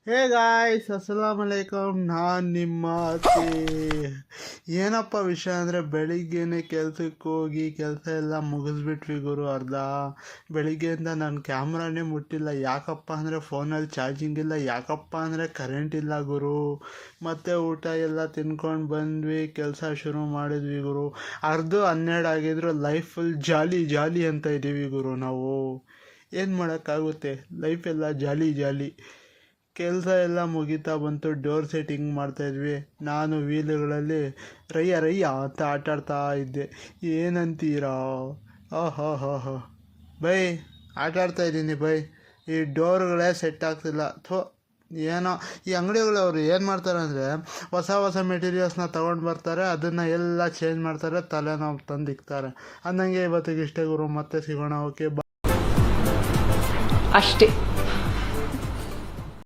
Hey guys, ಅಸ್ಸಲಾಮ್ alaikum. ನಾನು ನಿಮ್ಮ ಅತಿ. ಏನಪ್ಪ ವಿಷಯ ಅಂದರೆ, ಬೆಳಿಗ್ಗೆನೆ ಕೆಲ್ಸಕ್ಕೆ ಹೋಗಿ ಕೆಲಸ ಎಲ್ಲ ಮುಗಿಸ್ಬಿಟ್ವಿ ಗುರು. ಬೆಳಿಗ್ಗೆಯಿಂದ ನಾನು ಕ್ಯಾಮ್ರಾನೇ ಮುಟ್ಟಿಲ್ಲ. ಯಾಕಪ್ಪ ಅಂದರೆ ಫೋನಲ್ಲಿ ಚಾರ್ಜಿಂಗ್ ಇಲ್ಲ, ಯಾಕಪ್ಪ ಅಂದರೆ ಕರೆಂಟ್ ಇಲ್ಲ ಗುರು. ಮತ್ತು ಊಟ ಎಲ್ಲ ತಿನ್ಕೊಂಡು ಬಂದ್ವಿ, ಕೆಲಸ ಶುರು ಮಾಡಿದ್ವಿ ಗುರು. 12 ಆಗಿದ್ರು ಲೈಫ್ ಫುಲ್ ಜಾಲಿ ಜಾಲಿ ಅಂತ ಇದ್ದೀವಿ ಗುರು. ನಾವು ಏನು ಮಾಡೋಕ್ಕಾಗುತ್ತೆ, ಲೈಫೆಲ್ಲ ಜಾಲಿ ಜಾಲಿ. ಕೆಲಸ ಎಲ್ಲ ಮುಗಿತಾ ಬಂತು, ಡೋರ್ ಸೆಟ್ಟಿಂಗ್ ಮಾಡ್ತಾಯಿದ್ವಿ. ನಾನು ವೀಲುಗಳಲ್ಲಿ ರಯ್ಯ ರಯ್ಯ ಅಂತ ಆಟಾಡ್ತಾ ಇದ್ದೆ. ಏನಂತೀರಾ? ಹೋ ಹೋ ಹೋ ಬೈ, ಆಟಾಡ್ತಾಯಿದ್ದೀನಿ ಬೈ. ಈ ಡೋರ್ಗಳೇ ಸೆಟ್ ಆಗ್ತಿಲ್ಲ. ಏನೋ ಈ ಅಂಗಡಿಗಳವರು ಏನು ಮಾಡ್ತಾರೆ ಅಂದರೆ, ಹೊಸ ಹೊಸ ಮೆಟೀರಿಯಲ್ಸ್ನ ತೊಗೊಂಡು ಬರ್ತಾರೆ, ಅದನ್ನು ಎಲ್ಲ ಚೇಂಜ್ ಮಾಡ್ತಾರೆ, ತಲೆನೋವು ತಂದು ಇಕ್ತಾರೆ. ಅಂದಂಗೆ ಇವತ್ತಿಗೆ ಇಷ್ಟೇ ಗುರು. ಮತ್ತೆ ಸಿಗೋಣ. ಓಕೆ, ಅಷ್ಟೇ.